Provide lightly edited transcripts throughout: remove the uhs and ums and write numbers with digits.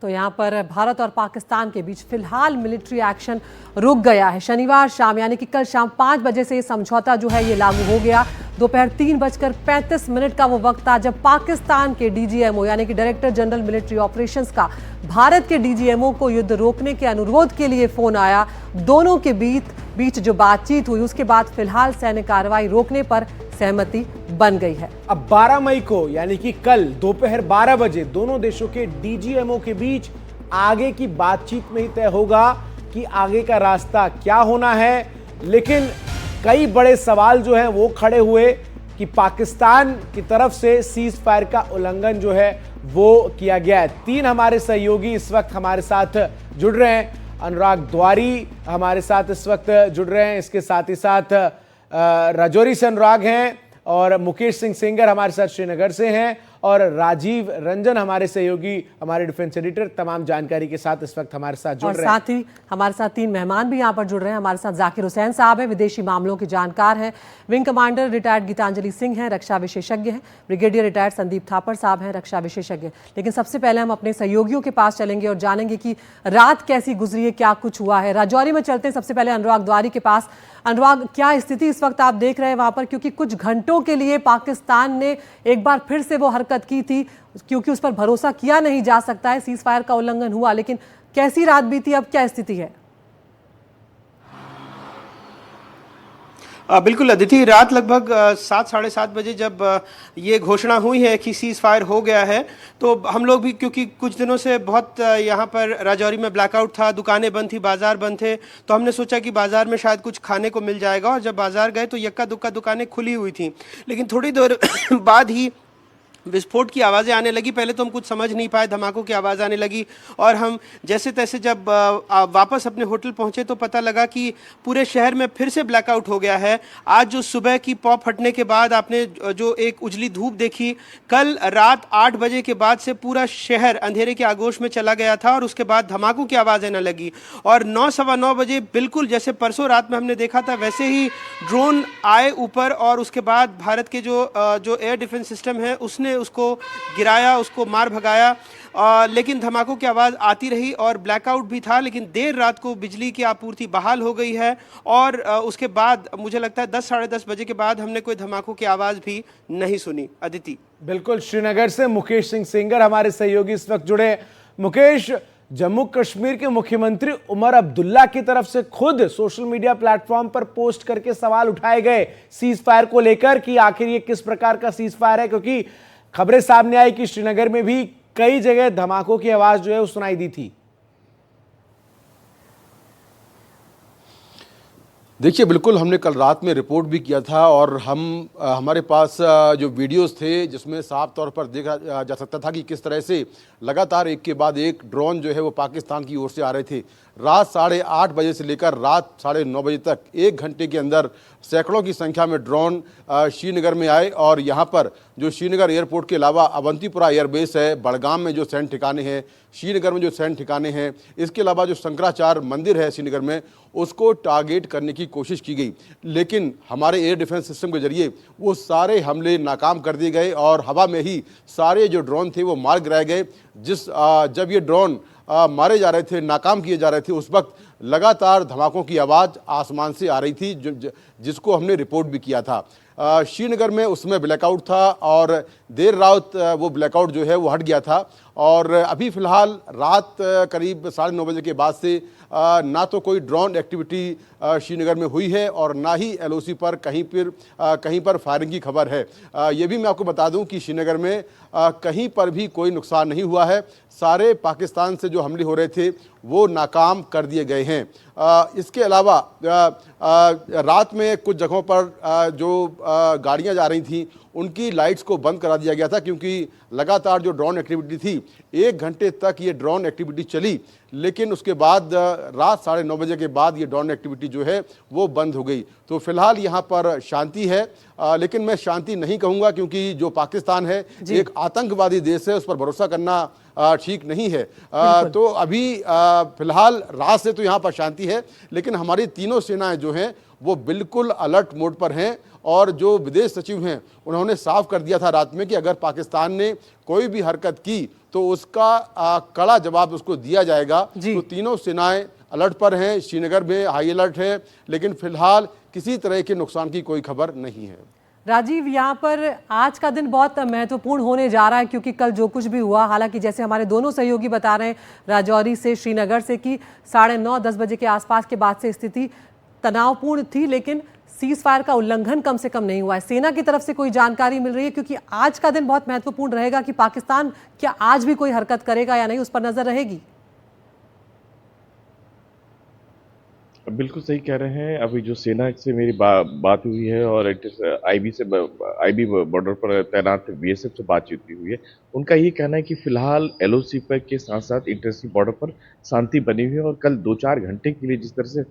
तो यहाँ पर भारत और पाकिस्तान के बीच फिलहाल मिलिट्री एक्शन रुक गया है। शनिवार शाम यानी कि कल शाम 5 बजे से ये समझौता जो है ये लागू हो गया। दोपहर 3:35 का वो वक्त था जब पाकिस्तान के डीजीएमओ यानी कि डायरेक्टर जनरल मिलिट्री ऑपरेशंस का भारत के डीजीएमओ को युद्ध रोकने के अनुरोध के लिए फोन आया। दोनों के बीच जो बातचीत हुई उसके बाद फिलहाल सैन्य कार्रवाई रोकने पर सहमति बन गई है। अब 12 मई को यानी कि कल दोपहर 12 बजे दोनों देशों के डीजीएमओ के बीच आगे की बातचीत में ही तय होगा कि आगे का रास्ता क्या होना है। लेकिन कई बड़े सवाल जो हैं वो खड़े हुए कि पाकिस्तान की तरफ से सीज फायर का उल्लंघन जो है वो किया गया है। 3 हमारे सहयोगी इस वक्त हमारे साथ जुड़ रहे हैं। अनुराग द्वारी हमारे साथ इस वक्त जुड़ रहे हैं, इसके साथ ही साथ राजौरी से अनुराग हैं और मुकेश सिंह सेंगर हमारे साथ श्रीनगर से हैं और राजीव रंजन हमारे सहयोगी हमारे डिफेंस एडिटर तमाम जानकारी के साथ इस वक्त हमारे साथ जुड़ रहे हैं। साथ ही हमारे साथ 3 मेहमान भी यहाँ पर जुड़ रहे हैं। हमारे साथ जाकिर हुसैन साहब हैं, विदेशी मामलों के जानकार हैं, wing commander retired Geetanjali Singh हैं, रक्षा विशेषज्ञ हैं, ब्रिगेडियर रिटायर्ड संदीप थापर साहब हैं, रक्षा विशेषज्ञ। लेकिन सबसे पहले हम अपने सहयोगियों के पास चलेंगे और जानेंगे कि रात कैसी गुजरी है, क्या कुछ हुआ है। राजौरी में चलते हैं सबसे पहले अनुराग द्वारी के पास। अनुराग, क्या स्थिति इस वक्त आप देख रहे हैं वहां पर, क्योंकि कुछ घंटों के लिए पाकिस्तान ने एक बार फिर से वो हरकत की थी क्योंकि उस पर भरोसा किया नहीं जा सकता है, सीज फायर का उल्लंघन हुआ, लेकिन कैसी रात बीती, अब क्या स्थिति है? बिल्कुल अदिति, रात लगभग 7 साढ़े 7 बजे जब ये घोषणा हुई है कि सीज फायर हो गया है तो हम लोग भी, क्योंकि कुछ दिनों से बहुत यहाँ पर राजौरी में ब्लैकआउट था, दुकानें बंद थी, बाजार बंद थे, तो हमने सोचा कि बाजार में शायद कुछ खाने को मिल जाएगा। और जब बाजार गए तो यक्का दुक्का दुकानें खुली हुई थी, लेकिन थोड़ी देर बाद ही विस्फोट की आवाज़ें आने लगी। पहले तो हम कुछ समझ नहीं पाए, धमाकों की आवाज़ आने लगी और हम जैसे तैसे जब वापस अपने होटल पहुंचे तो पता लगा कि पूरे शहर में फिर से ब्लैकआउट हो गया है। आज जो सुबह की पॉप हटने के बाद आपने जो एक उजली धूप देखी, कल रात 8 बजे के बाद से पूरा शहर अंधेरे के आगोश में चला गया था और उसके बाद धमाकों की आवाज़ आने लगी। और 9 सवा 9 बजे बिल्कुल जैसे परसों रात में हमने देखा था वैसे ही ड्रोन आए ऊपर और उसके बाद भारत के जो एयर डिफेंस सिस्टम है उसने उसको गिराया, उसको मार भगाया। लेकिन धमाकों की आवाज़ आती रही और ब्लैकआउट भी था, लेकिन देर रात को बिजली की आपूर्ति बहाल हो गई है और उसके बाद मुझे लगता है 10 साढ़े 10 बजे के बाद हमने कोई धमाकों की आवाज़ भी नहीं सुनी। अदिति, बिल्कुल। श्रीनगर से मुकेश सिंह सेंगर हमारे सहयोगी इस वक्त जुड़े। मुकेश, जम्मू कश्मीर के मुख्यमंत्री उमर अब्दुल्ला की तरफ से खुद सोशल मीडिया प्लेटफॉर्म पर पोस्ट करके सवाल उठाए गए सीज फायर को लेकर कि आखिर ये किस प्रकार का सीज फायर है, क्योंकि खबरें सामने आई कि श्रीनगर में भी कई जगह धमाकों की आवाज जो है वो सुनाई दी थी। देखिए, बिल्कुल हमने कल रात में रिपोर्ट भी किया था और हमारे पास जो वीडियोस थे जिसमें साफ तौर पर देखा जा सकता था कि किस तरह से लगातार एक के बाद एक ड्रोन जो है वो पाकिस्तान की ओर से आ रहे थे। रात 8:30 बजे से लेकर रात 9:30 बजे तक 1 घंटे के अंदर सैकड़ों की संख्या में ड्रोन श्रीनगर में आए और यहाँ पर जो श्रीनगर एयरपोर्ट के अलावा अवंतीपुरा एयरबेस है, बड़गाम में जो सैन्य ठिकाने हैं, श्रीनगर में जो सैन्य ठिकाने हैं, इसके अलावा जो शंकराचार्य मंदिर है श्रीनगर में, उसको टारगेट करने की कोशिश की गई। लेकिन हमारे एयर डिफेंस सिस्टम के जरिए वो सारे हमले नाकाम कर दिए गए और हवा में ही सारे जो ड्रोन थे वो मार गिराए गए। जब ये ड्रोन मारे जा रहे थे, नाकाम किए जा रहे थे, उस वक्त लगातार धमाकों की आवाज़ आसमान से आ रही थी जिसको हमने रिपोर्ट भी किया था। श्रीनगर में उसमें ब्लैकआउट था और देर रात वो ब्लैकआउट जो है वो हट गया था और अभी फ़िलहाल रात करीब 9:30 बजे के बाद से ना तो कोई ड्रोन एक्टिविटी श्रीनगर में हुई है और ना ही एलओसी पर कहीं पर फायरिंग की खबर है। ये भी मैं आपको बता दूं कि श्रीनगर में कहीं पर भी कोई नुकसान नहीं हुआ है। सारे पाकिस्तान से जो हमले हो रहे थे वो नाकाम कर दिए गए हैं। इसके अलावा रात में कुछ जगहों पर जो गाड़ियां जा रही थी उनकी लाइट्स को बंद करा दिया गया था क्योंकि लगातार जो ड्रोन एक्टिविटी थी 1 घंटे तक ये ड्रोन एक्टिविटी चली, लेकिन उसके बाद रात 9:30 बजे के बाद ये ड्रोन एक्टिविटी जो है वो बंद हो गई। तो फिलहाल यहाँ पर शांति है, लेकिन मैं शांति नहीं कहूँगा क्योंकि जो पाकिस्तान है एक आतंकवादी देश है, उस पर भरोसा करना ठीक नहीं है। तो अभी फिलहाल रात से तो यहाँ पर शांति है, लेकिन हमारी तीनों सेनाएं जो हैं वो बिल्कुल अलर्ट मोड पर हैं और जो विदेश सचिव हैं उन्होंने साफ कर दिया था रात में कि अगर पाकिस्तान ने कोई भी हरकत की तो उसका कड़ा जवाब उसको दिया जाएगा। जी। तो तीनों सेनाएं अलर्ट पर हैं, श्रीनगर में हाई अलर्ट है, लेकिन फिलहाल किसी तरह के नुकसान की कोई खबर नहीं है। राजीव, यहाँ पर आज का दिन बहुत महत्वपूर्ण होने जा रहा है क्योंकि कल जो कुछ भी हुआ, हालांकि जैसे हमारे दोनों सहयोगी बता रहे हैं राजौरी से, श्रीनगर से, कि 9:30-10 बजे के आसपास के बाद से स्थिति तनावपूर्ण थी, लेकिन सीज फायर का उल्लंघन कम से कम नहीं हुआ है। सेना की तरफ से कोई जानकारी मिल रही है? क्योंकि आज का दिन बहुत महत्वपूर्ण रहेगा कि पाकिस्तान क्या आज भी कोई हरकत करेगा या नहीं, उस पर नजर रहेगी। बिल्कुल सही कह रहे हैं। अभी जो सेना से मेरी बात हुई है और आईबी बॉर्डर पर तैनात बीएसएफ से बातचीत भी हुई है, उनका ये कहना है कि फिलहाल एलओसी पर के साथ साथ इंटरस्टेट बॉर्डर पर शांति बनी हुई है। और कल 2-4 घंटे के लिए जिस तरह से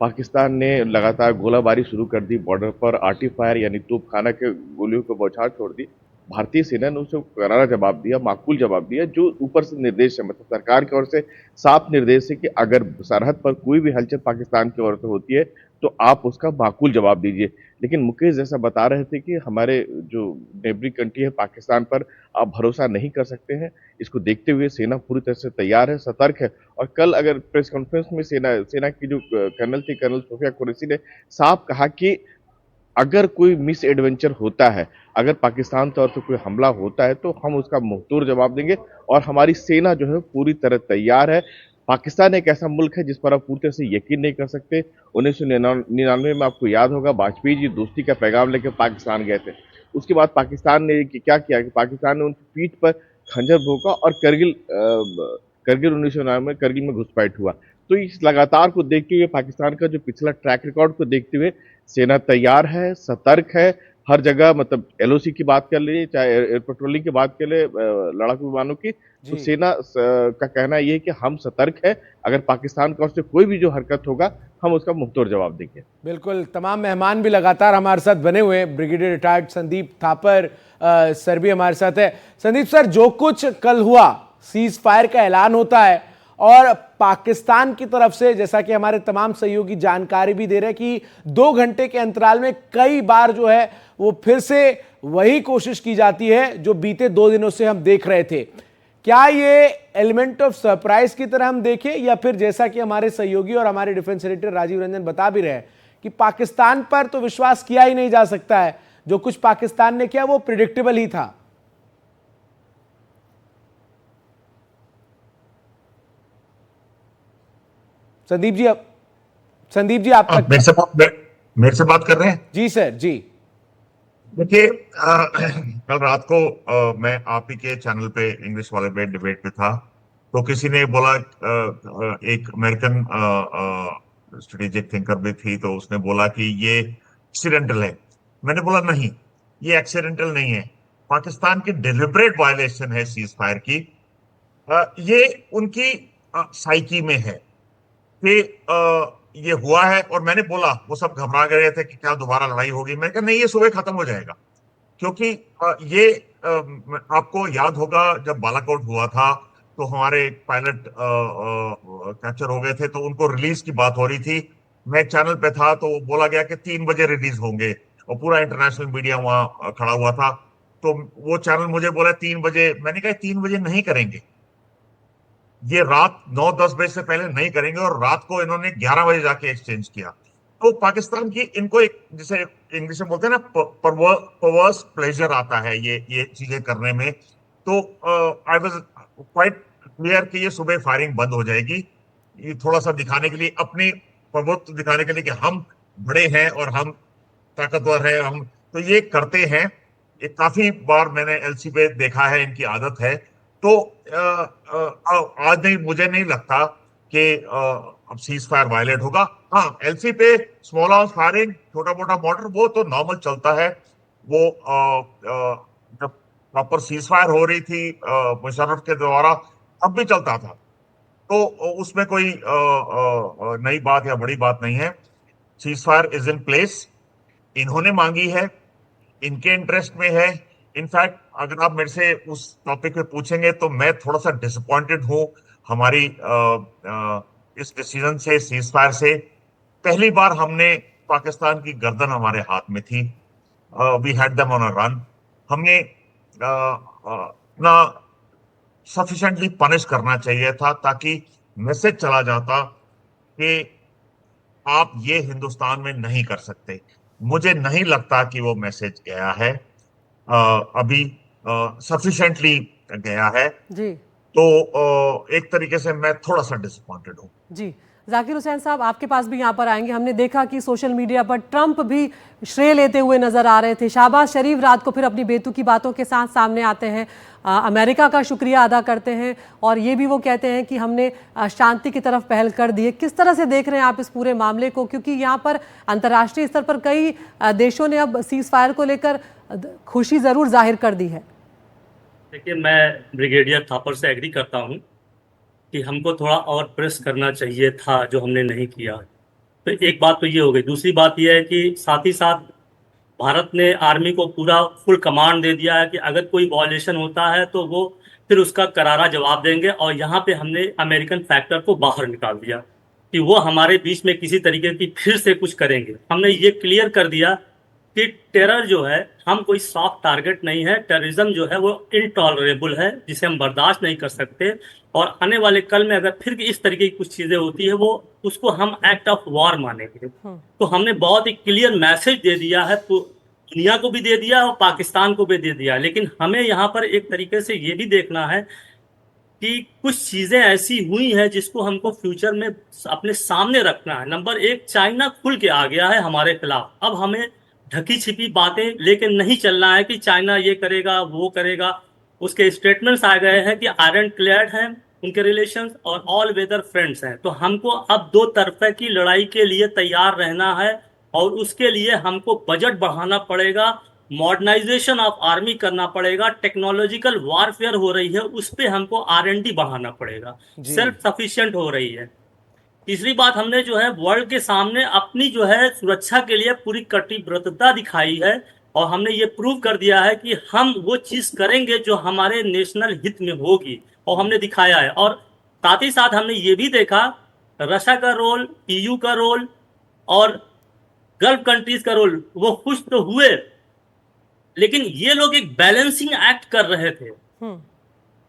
पाकिस्तान ने लगातार गोलाबारी शुरू कर दी, बॉर्डर पर आर्टी फायर यानी तोपखाना के गोलियों को बौछार छोड़ दी, भारतीय सेना ने उसे करारा जवाब दिया, माकूल जवाब दिया, जो ऊपर से निर्देश है, मतलब सरकार की ओर से साफ निर्देश है कि अगर सरहद पर कोई भी हलचल पाकिस्तान की ओर से होती है तो आप उसका माकूल जवाब दीजिए। लेकिन मुकेश जैसा बता रहे थे कि हमारे जो नेबरी कंट्री है पाकिस्तान पर आप भरोसा नहीं कर सकते हैं। इसको देखते हुए सेना पूरी तरह से तैयार है, सतर्क है। और कल अगर प्रेस कॉन्फ्रेंस में सेना की जो कर्नल थी, कर्नल सोफिया कुरैशी ने साफ कहा कि अगर कोई मिस एडवेंचर होता है, अगर पाकिस्तान तौर से कोई हमला होता है तो हम उसका मुंहतोड़ जवाब देंगे। और हमारी सेना जो है पूरी तरह तैयार है। पाकिस्तान एक ऐसा मुल्क है जिस पर आप पूरी तरह से यकीन नहीं कर सकते। 1999 में आपको याद होगा वाजपेयी जी दोस्ती का पैगाम लेकर पाकिस्तान गए थे। उसके बाद पाकिस्तान ने क्या किया कि पाकिस्तान ने उनकी पीठ पर खंजर भोंका और करगिल 1999 में करगिल में घुसपैठ हुआ। तो इस लगातार को देखते हुए, पाकिस्तान का जो पिछला ट्रैक रिकॉर्ड को देखते हुए सेना तैयार है, सतर्क है हर जगह। मतलब एलओसी की बात कर लीजिए, चाहे एयर पेट्रोलिंग की बात कर ले, लड़ाकू विमानों की, तो सेना का कहना यह है कि हम सतर्क है। अगर पाकिस्तान की ओर से कोई भी जो हरकत होगा हम उसका मुंहतोड़ जवाब देंगे। बिल्कुल, तमाम मेहमान भी लगातार हमारे साथ बने हुए हैं। Brigadier retired Sandeep Thapar sir भी हमारे साथ है। संदीप सर, जो कुछ कल हुआ, सीज फायर का ऐलान होता है और पाकिस्तान की तरफ से, जैसा कि हमारे तमाम सहयोगी जानकारी भी दे रहे हैं कि 2 घंटे के अंतराल में कई बार जो है वो फिर से वही कोशिश की जाती है जो बीते 2 दिनों से हम देख रहे थे। क्या ये एलिमेंट ऑफ सरप्राइज की तरह हम देखें, या फिर जैसा कि हमारे सहयोगी और हमारे डिफेंस सेक्रेटरी राजीव रंजन बता भी रहे हैं कि पाकिस्तान पर तो विश्वास किया ही नहीं जा सकता है, जो कुछ पाकिस्तान ने किया वो प्रिडिक्टेबल ही था? संदीप जी आपका मेरे से बात कर रहे हैं? जी सर, जी। देखिए, कल रात को मैं आप ही के चैनल पे, इंग्लिश वाले पे डिबेट पे था, तो किसी ने बोला, एक अमेरिकन स्ट्रेटेजिक थिंकर भी थी, तो उसने बोला कि ये एक्सीडेंटल है। मैंने बोला नहीं, ये एक्सीडेंटल नहीं है, पाकिस्तान की डिलिबरेट वायलेशन है सीज फायर की। ये उनकी साइकी में है कि ये हुआ है। और मैंने बोला, वो सब घबरा गए थे कि क्या दोबारा लड़ाई होगी। मैंने कहा नहीं, ये सुबह खत्म हो जाएगा, क्योंकि ये आपको याद होगा जब बालाकोट हुआ था तो हमारे पायलट कैप्चर हो गए थे, तो उनको रिलीज की बात हो रही थी। मैं चैनल पे था तो बोला गया कि 3 बजे रिलीज होंगे, और पूरा इंटरनेशनल मीडिया वहां खड़ा हुआ था। तो वो चैनल मुझे बोला 3 बजे। मैंने कहा 3 बजे नहीं करेंगे, ये रात 9-10 बजे से पहले नहीं करेंगे। और रात को इन्होंने 11 बजे जाके एक्सचेंज किया। तो पाकिस्तान की, इनको एक, जिसे इंग्लिश में बोलते हैं ना, परवर्स प्लेजर आता है ये चीजें करने में। तो आई वाज क्वाइट क्लियर कि ये सुबह फायरिंग बंद हो जाएगी, ये थोड़ा सा दिखाने के लिए, अपनी प्रभुत्व दिखाने के लिए कि हम बड़े हैं और हम ताकतवर हैं, हम तो ये करते हैं। ये काफी बार मैंने एलसी पे देखा है, इनकी आदत है। तो आज नहीं, मुझे नहीं लगता कि अब सीज फायर वायलेट होगा। हाँ, एलसी पे स्मॉल आर्म्स फायरिंग, छोटा मोटा मॉर्टर, वो तो नॉर्मल चलता है। वो जब प्रॉपर सीज फायर हो रही थी मुशर्रफ के द्वारा, अब भी चलता था, तो उसमें कोई नई बात या बड़ी बात नहीं है। Cease fire is in place, इन्होंने मांगी है, इनके इंटरेस्ट में है। इनफैक्ट अगर आप मेरे से उस टॉपिक पे पूछेंगे तो मैं थोड़ा सा डिसअपॉइंटेड हूं हमारी इस डिसीजन से, सीज फायर से। पहली बार हमने, पाकिस्तान की गर्दन हमारे हाथ में थी, we had them on a run. हमने अपना सफिशिएंटली पनिश करना चाहिए था, ताकि मैसेज चला जाता कि आप ये हिंदुस्तान में नहीं कर सकते। मुझे नहीं लगता कि वो मैसेज गया है अभी सफिशिएंटली गया है। जी तो एक तरीके से मैं थोड़ा सा डिसअपॉइंटेड हूं। जी। जाकिर हुसैन साहब, आपके पास भी यहाँ पर आएंगे। हमने देखा कि सोशल मीडिया पर ट्रंप भी श्रेय लेते हुए नजर आ रहे थे। शहबाज शरीफ रात को फिर अपनी बेतुकी बातों के साथ सामने आते हैं, अमेरिका का शुक्रिया अदा करते हैं और ये भी वो कहते हैं कि हमने शांति की तरफ पहल कर दी है। किस तरह से देख रहे हैं आप इस पूरे मामले को, क्योंकि यहाँ पर अंतर्राष्ट्रीय स्तर पर कई देशों ने अब सीज फायर को लेकर खुशी जरूर जाहिर कर दी है। देखिए, मैं ब्रिगेडियर थापर से एग्री करता हूँ कि हमको थोड़ा और प्रेस करना चाहिए था, जो हमने नहीं किया। तो एक बात तो ये हो गई। दूसरी बात ये है कि साथ ही साथ भारत ने आर्मी को पूरा फुल कमांड दे दिया है कि अगर कोई वॉयलेशन होता है तो वो फिर उसका करारा जवाब देंगे। और यहाँ पे हमने अमेरिकन फैक्टर को बाहर निकाल दिया कि वो हमारे बीच में किसी तरीके की फिर से कुछ करेंगे। हमने ये क्लियर कर दिया कि टेरर जो है, हम कोई सॉफ्ट टारगेट नहीं है। टेररिज्म जो है वो इनटॉलरेबल है, जिसे हम बर्दाश्त नहीं कर सकते। और आने वाले कल में अगर फिर इस तरीके की कुछ चीजें होती है, वो उसको हम एक्ट ऑफ वॉर मानेंगे। तो हमने बहुत ही क्लियर मैसेज दे दिया है, तो दुनिया को भी दे दिया और पाकिस्तान को भी दे दिया। लेकिन हमें यहाँ पर एक तरीके से ये भी देखना है कि कुछ चीजें ऐसी हुई हैं जिसको हमको फ्यूचर में अपने सामने रखना है। नंबर एक, चाइना खुल के आ गया है हमारे खिलाफ। अब हमें ढकी छिपी बातें लेके नहीं चलना है कि चाइना ये करेगा वो करेगा। उसके स्टेटमेंट्स आ गए हैं कि आयरन क्लियर्ड हैं उनके रिलेशंस और ऑल वेदर फ्रेंड्स हैं। तो हमको अब दो तरफे की लड़ाई के लिए तैयार रहना है और उसके लिए हमको बजट बढ़ाना पड़ेगा, मॉडर्नाइजेशन ऑफ आर्मी करना पड़ेगा, टेक्नोलॉजिकल वारफेयर हो रही है उस पर हमको R&D बढ़ाना पड़ेगा, सेल्फ सफिशिएंट हो रही है। तीसरी बात, हमने जो है वर्ल्ड के सामने अपनी जो है सुरक्षा के लिए पूरी कटिबद्धता दिखाई है और हमने ये प्रूव कर दिया है कि हम वो चीज करेंगे जो हमारे नेशनल हित में होगी और हमने दिखाया है। और साथ ही साथ हमने ये भी देखा रशिया का रोल, EU का रोल और गल्फ कंट्रीज का रोल। वो खुश तो हुए, लेकिन ये लोग एक बैलेंसिंग एक्ट कर रहे थे।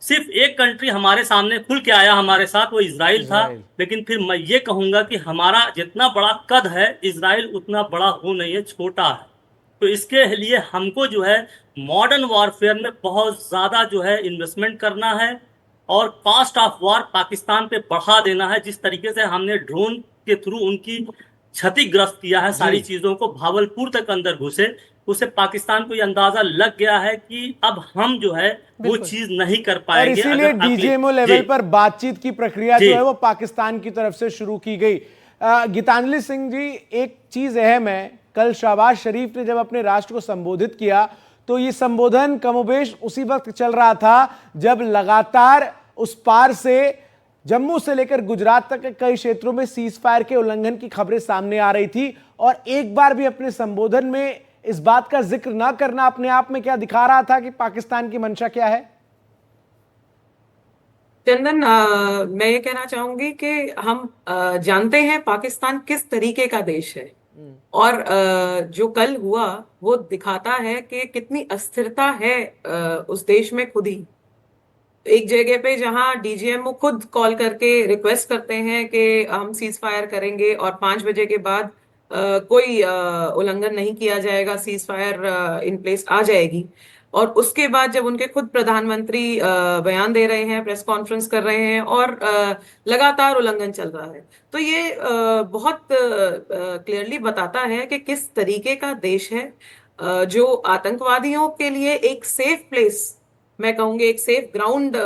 सिर्फ एक कंट्री हमारे सामने खुल के आया हमारे साथ, वो इजराइल था। लेकिन फिर मैं ये कहूंगा कि हमारा जितना बड़ा कद है, इजराइल उतना बड़ा हो नहीं है, छोटा है। तो इसके लिए हमको जो है मॉडर्न वॉरफेयर में बहुत ज्यादा जो है इन्वेस्टमेंट करना है और कॉस्ट ऑफ वॉर पाकिस्तान पे बढ़ा देना है। जिस तरीके से हमने ड्रोन के थ्रू उनकी क्षतिग्रस्त किया है सारी चीजों को, भावलपुर तक अंदर घुसे, उससे पाकिस्तान को ये अंदाजा लग गया है कि अब हम जो है वो चीज नहीं कर और पाएंगे। इसीलिए डीजीएमओ लेवल पर बातचीत की प्रक्रिया जो है वो पाकिस्तान की तरफ से शुरू की गई। गीतांजलि सिंह जी, एक चीज अहम है, कल शहबाज शरीफ ने जब अपने राष्ट्र को संबोधित किया तो ये संबोधन कमोबेश उसी वक्त चल रहा था जब लगातार उस पार से जम्मू से लेकर गुजरात तक के कई क्षेत्रों में सीज फायर के उल्लंघन की खबरें सामने आ रही थी। और एक बार भी अपने संबोधन में इस बात का जिक्र ना करना अपने आप में क्या दिखा रहा था कि पाकिस्तान की मंशा क्या है? चंदन, मैं ये कहना चाहूंगी कि हम जानते हैं पाकिस्तान किस तरीके का देश है और जो कल हुआ वो दिखाता है कि कितनी अस्थिरता है उस देश में खुद ही। एक जगह पे जहां डीजीएमओ खुद कॉल करके रिक्वेस्ट करते हैं कि हम सीज फायर करेंगे और 5 बजे के बाद कोई उल्लंघन नहीं किया जाएगा, सीज फायर इन प्लेस आ जाएगी। और उसके बाद जब उनके खुद प्रधानमंत्री बयान दे रहे हैं, प्रेस कॉन्फ्रेंस कर रहे हैं और लगातार उल्लंघन चल रहा है, तो ये बहुत क्लियरली बताता है कि किस तरीके का देश है जो आतंकवादियों के लिए एक सेफ प्लेस, मैं कहूंगी एक सेफ ग्राउंड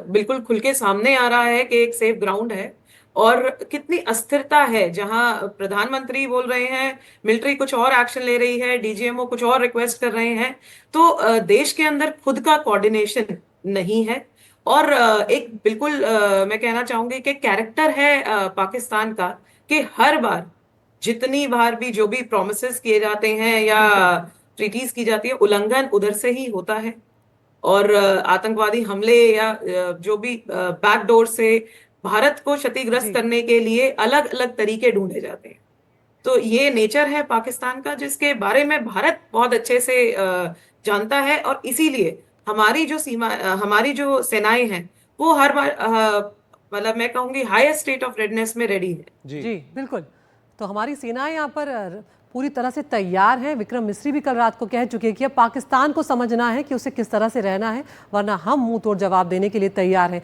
बिल्कुल खुल के सामने आ रहा है कि एक सेफ ग्राउंड है। और कितनी अस्थिरता है जहां प्रधानमंत्री बोल रहे हैं, मिलिट्री कुछ और एक्शन ले रही है, डीजीएमओ कुछ और रिक्वेस्ट कर रहे हैं। तो देश के अंदर खुद का कोऑर्डिनेशन नहीं है और एक बिल्कुल मैं कहना चाहूंगी कि कैरेक्टर है पाकिस्तान का कि हर बार जितनी बार भी जो भी प्रोमिसेस किए जाते हैं या ट्रीटीज की जाती है, उल्लंघन उधर से ही होता है। और आतंकवादी हमले या जो भी बैकडोर से भारत को क्षतिग्रस्त करने के लिए अलग अलग तरीके ढूंढे जाते हैं। तो ये नेचर है पाकिस्तान का जिसके बारे में भारत बहुत अच्छे से जानता है और इसीलिए हमारी जो सीमा हमारी जो सेनाएं हैं वो हर मतलब मैं कहूंगी हाईएस्ट स्टेट ऑफ रेडनेस में रेडी है। जी बिल्कुल। तो हमारी सेनाएं यहाँ पर पूरी तरह से तैयार हैं। विक्रम मिस्री भी कल रात को कह चुके हैं कि अब पाकिस्तान को समझना है कि उसे किस तरह से रहना है, वरना हम मुंह तोड़ जवाब देने के लिए तैयार हैं।